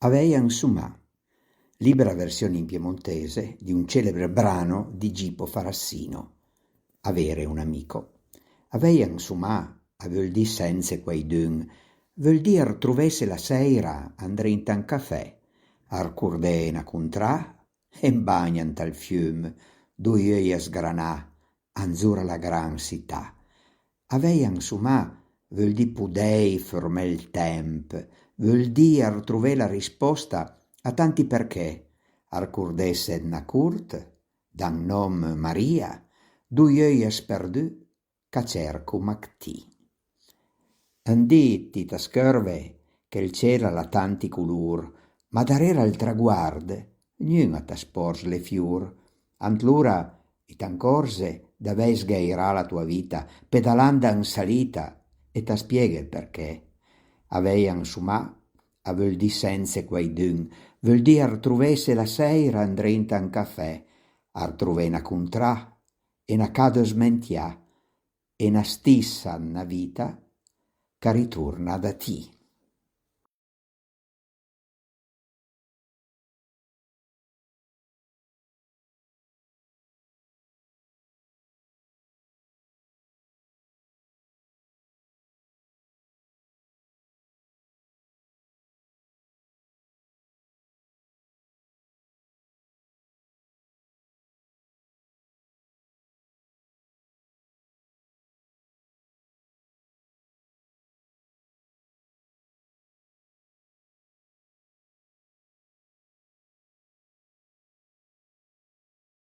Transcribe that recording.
Aveian sumà, libera versione in piemontese di un celebre brano di Gipo Farassino, Avere un amico. Aveian sumà, a vuol dì senze quaidun, vuol dir truvesse la seira andrint un caffè, ar curdena cuntrà e bagnan tal fium, dui öi a sgranà, anzura la gran città. Aveian sumà, vuol dì pudei fermè il temp, vuol dir truvè la risposta a tanti perché, ar curdesse d'na curt, d'un nom Maria, dui öi sperdù, ca cerco mactì. Un dì ti t'ascherve che il cielo ha tanti culur, ma darera il traguard, niuna t'aspors le fiur. Antlura e t'ancorse d'avei sgairà la tua vita, pedalando in salita, e t'aspieghe il perché. Aveian sumà, a vuol dì senza quaidun, vuol dir truvesse la seira andrenta un caffè, ar truvena cuntrà, e na cado smentià, e na stissa na vita, che ritorna da ti.